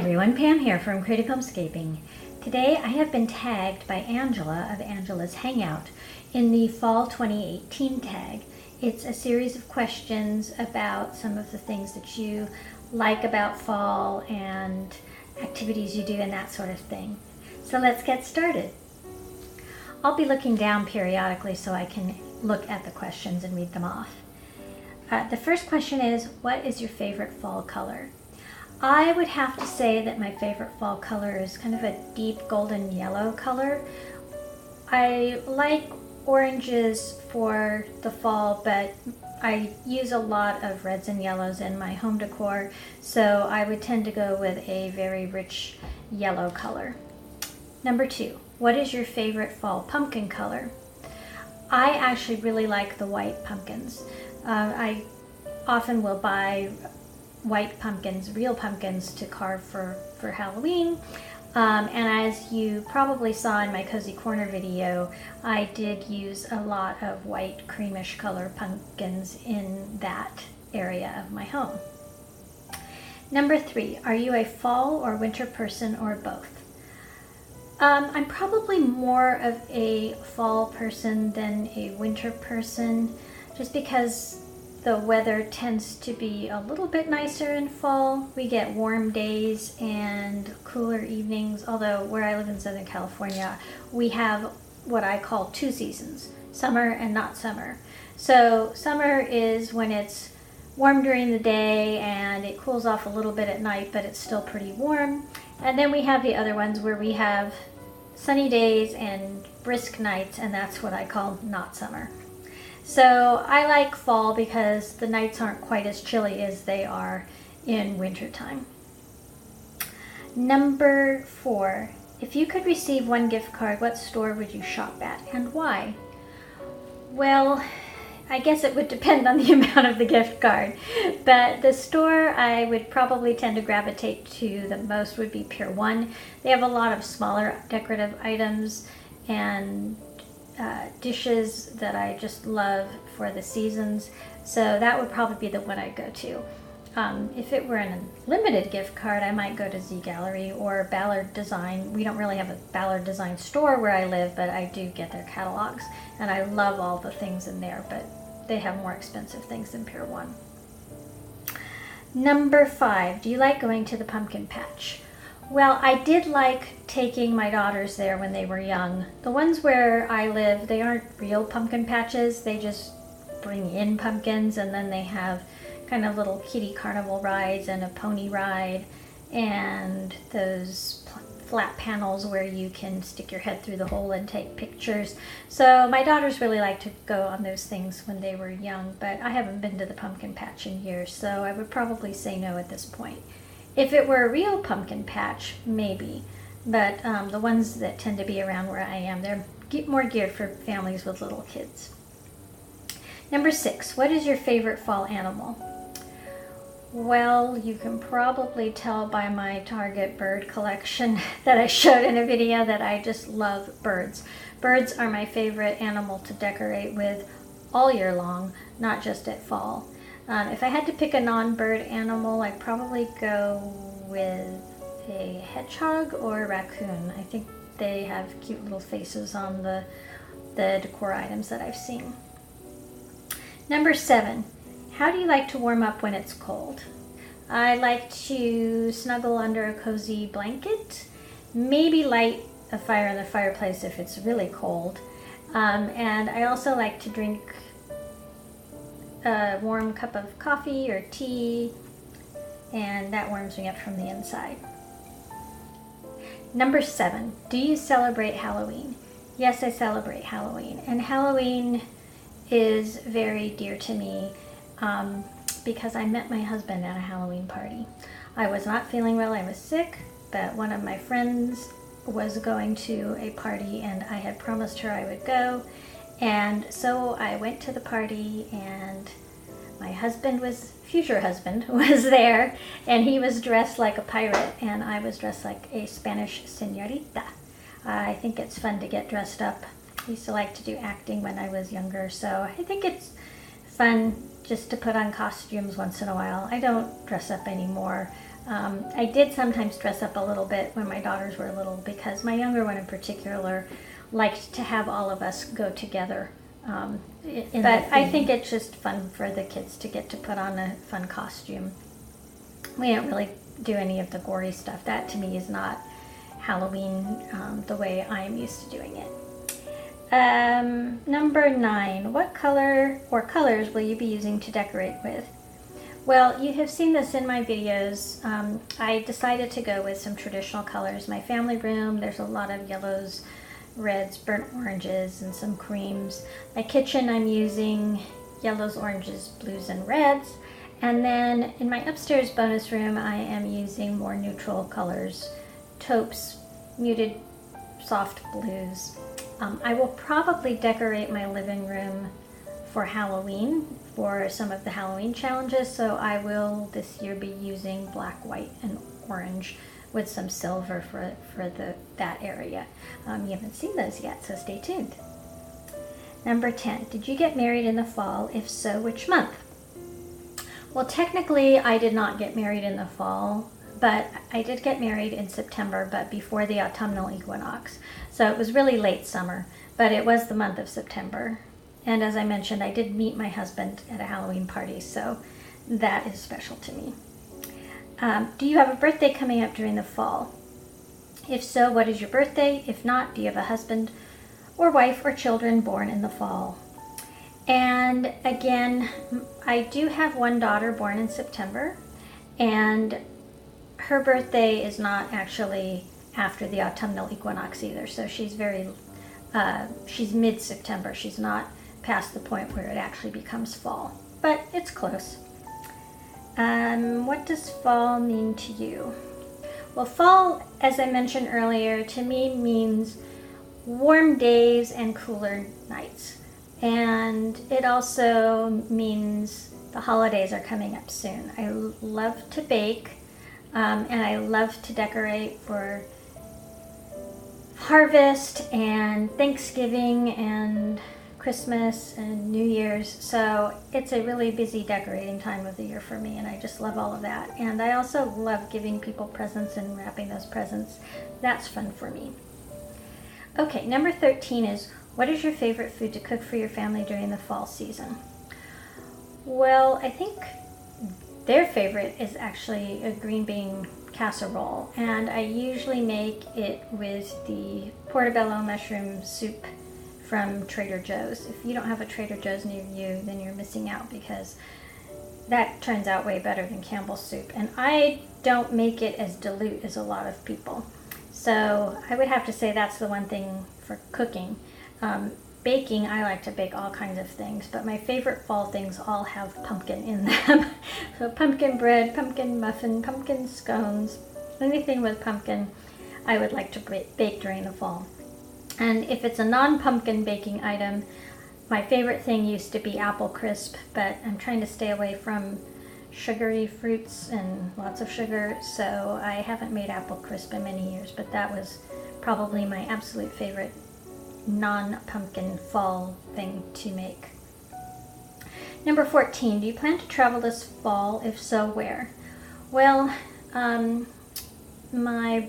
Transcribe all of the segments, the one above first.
everyone, Pam here from Creative Homescaping. Today I have been tagged by Angela of Angela's Hangout in the Fall 2018 tag. It's a series of questions about some of the things that you like about fall and activities you do and that sort of thing. So let's get started. I'll be looking down periodically so I can look at the questions and read them off. The first question is, what is your favorite fall color? I would have to say that my favorite fall color is kind of a deep golden yellow color. I like oranges for the fall, but I use a lot of reds and yellows in my home decor, so I would tend to go with a very rich yellow color. Number 2, what is your favorite fall pumpkin color? I actually really like the white pumpkins. I often will buy white pumpkins, real pumpkins, to carve for Halloween. And as you probably saw in my Cozy Corner video, I did use a lot of white creamish color pumpkins in that area of my home. Number 3, are you a fall or winter person or both? I'm probably more of a fall person than a winter person, just because the weather tends to be a little bit nicer in fall. We get warm days and cooler evenings, although where I live in Southern California, we have what I call 2 seasons, summer and not summer. So summer is when it's warm during the day and it cools off a little bit at night, but it's still pretty warm. And then we have the other ones where we have sunny days and brisk nights, and that's what I call not summer. So I like fall because the nights aren't quite as chilly as they are in wintertime. Number 4, if you could receive one gift card, what store would you shop at and why? Well, I guess it would depend on the amount of the gift card, but the store I would probably tend to gravitate to the most would be Pier 1. They have a lot of smaller decorative items and dishes that I just love for the seasons, so that would probably be the one I'd go to. If it were an unlimited gift card, I might go to Z Gallery or Ballard Design. We don't really have a Ballard Design store where I live, but I do get their catalogs, and I love all the things in there, but they have more expensive things than Pier 1. Number 5, do you like going to the pumpkin patch? Well, I did like taking my daughters there when they were young. The ones where I live, they aren't real pumpkin patches. They just bring in pumpkins, and then they have kind of little kiddie carnival rides and a pony ride and those flat panels where you can stick your head through the hole and take pictures. So my daughters really like to go on those things when they were young, but I haven't been to the pumpkin patch in years, so I would probably say no at this point. If it were a real pumpkin patch, maybe, but the ones that tend to be around where I am, they're more geared for families with little kids. Number 6, what is your favorite fall animal? Well, you can probably tell by my Target bird collection that I showed in a video that I just love birds. Birds are my favorite animal to decorate with all year long, not just at fall. If I had to pick a non-bird animal, I'd probably go with a hedgehog or a raccoon. I think they have cute little faces on the decor items that I've seen. Number 7, how do you like to warm up when it's cold? I like to snuggle under a cozy blanket, maybe light a fire in the fireplace if it's really cold, and I also like to drink a warm cup of coffee or tea, and that warms me up from the inside. Number 7, do you celebrate Halloween? Yes, I celebrate Halloween, and Halloween is very dear to me because I met my husband at a Halloween party. I was not feeling well, I was sick, but one of my friends was going to a party and I had promised her I would go. And so I went to the party, and my future husband was there, and he was dressed like a pirate, and I was dressed like a Spanish señorita. I think it's fun to get dressed up. I used to like to do acting when I was younger, so I think it's fun just to put on costumes once in a while. I don't dress up anymore. I did sometimes dress up a little bit when my daughters were little, because my younger one in particular liked to have all of us go together. But I think it's just fun for the kids to get to put on a fun costume. We don't really do any of the gory stuff. That to me is not Halloween the way I'm used to doing it. Number 9, what color or colors will you be using to decorate with? Well, you have seen this in my videos. I decided to go with some traditional colors. My family room, there's a lot of yellows, reds, burnt oranges, and some creams. My kitchen, I'm using yellows, oranges, blues, and reds. And then in my upstairs bonus room, I am using more neutral colors, taupes, muted soft blues. I will probably decorate my living room for Halloween, for some of the Halloween challenges, so I will this year be using black, white, and orange with some silver for that area. You haven't seen those yet, so stay tuned. Number 10, did you get married in the fall? If so, which month? Well, technically I did not get married in the fall, but I did get married in September, but before the autumnal equinox. So it was really late summer, but it was the month of September. And as I mentioned, I did meet my husband at a Halloween party, so that is special to me. Do you have a birthday coming up during the fall? If so, what is your birthday? If not, do you have a husband or wife or children born in the fall? And again, I do have one daughter born in September, and her birthday is not actually after the autumnal equinox either, so she's mid-September. She's not past the point where it actually becomes fall, but it's close. What does fall mean to you? Well, fall, as I mentioned earlier, to me means warm days and cooler nights. And it also means the holidays are coming up soon. I love to bake, and I love to decorate for harvest and Thanksgiving and Christmas and New Year's. So it's a really busy decorating time of the year for me, and I just love all of that. And I also love giving people presents and wrapping those presents. That's fun for me. Okay, number 13 is, what is your favorite food to cook for your family during the fall season? Well, I think their favorite is actually a green bean casserole, and I usually make it with the portobello mushroom soup from Trader Joe's. If you don't have a Trader Joe's near you, then you're missing out, because that turns out way better than Campbell's soup. And I don't make it as dilute as a lot of people. So I would have to say that's the one thing for cooking. Baking, I like to bake all kinds of things, but my favorite fall things all have pumpkin in them. So pumpkin bread, pumpkin muffin, pumpkin scones, anything with pumpkin I would like to bake during the fall. And if it's a non-pumpkin baking item, my favorite thing used to be apple crisp, but I'm trying to stay away from sugary fruits and lots of sugar, so I haven't made apple crisp in many years, but that was probably my absolute favorite non-pumpkin fall thing to make. Number 14, do you plan to travel this fall? If so, where? Well, one of my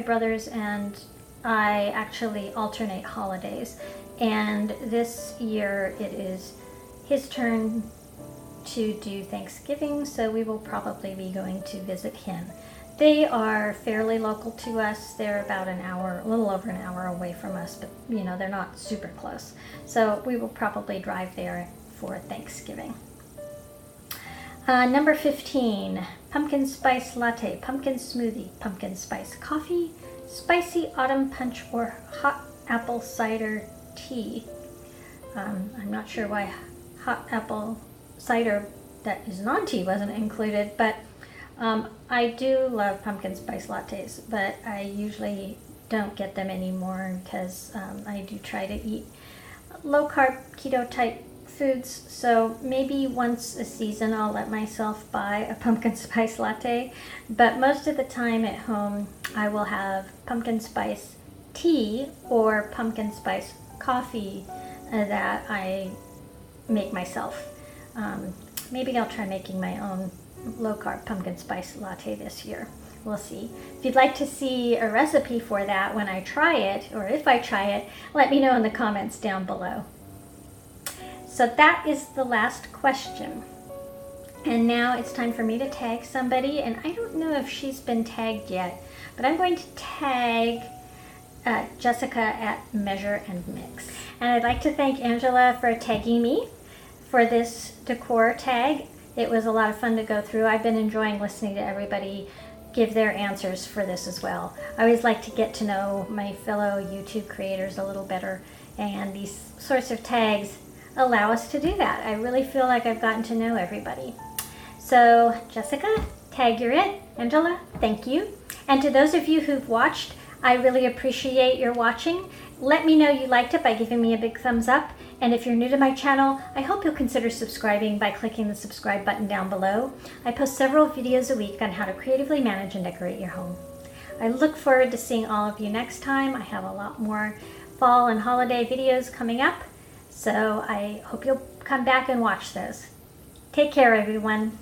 brothers and I actually alternate holidays, and this year it is his turn to do Thanksgiving, so we will probably be going to visit him. They are fairly local to us. They're about an hour, a little over an hour away from us, but you know, they're not super close. So we will probably drive there for Thanksgiving. Number 15, pumpkin spice latte, pumpkin smoothie, pumpkin spice coffee, spicy autumn punch, or hot apple cider tea. I'm not sure why hot apple cider that is non-tea wasn't included, but I do love pumpkin spice lattes, but I usually don't get them anymore because I do try to eat low-carb, keto-type foods, so maybe once a season I'll let myself buy a pumpkin spice latte, but most of the time at home I will have pumpkin spice tea or pumpkin spice coffee that I make myself. Maybe I'll try making my own low-carb pumpkin spice latte this year. We'll see. If you'd like to see a recipe for that when I try it, or if I try it, let me know in the comments down below. So that is the last question. And now it's time for me to tag somebody, and I don't know if she's been tagged yet, but I'm going to tag Jessica at Measure and Mix. And I'd like to thank Angela for tagging me for this decor tag. It was a lot of fun to go through. I've been enjoying listening to everybody give their answers for this as well. I always like to get to know my fellow YouTube creators a little better, and these sorts of tags allow us to do that. I really feel like I've gotten to know everybody. So Jessica, tag you're it. Angela, thank you. And to those of you who've watched, I really appreciate your watching. Let me know you liked it by giving me a big thumbs up. And if you're new to my channel, I hope you'll consider subscribing by clicking the subscribe button down below. I post several videos a week on how to creatively manage and decorate your home. I look forward to seeing all of you next time. I have a lot more fall and holiday videos coming up, so I hope you'll come back and watch those. Take care, everyone.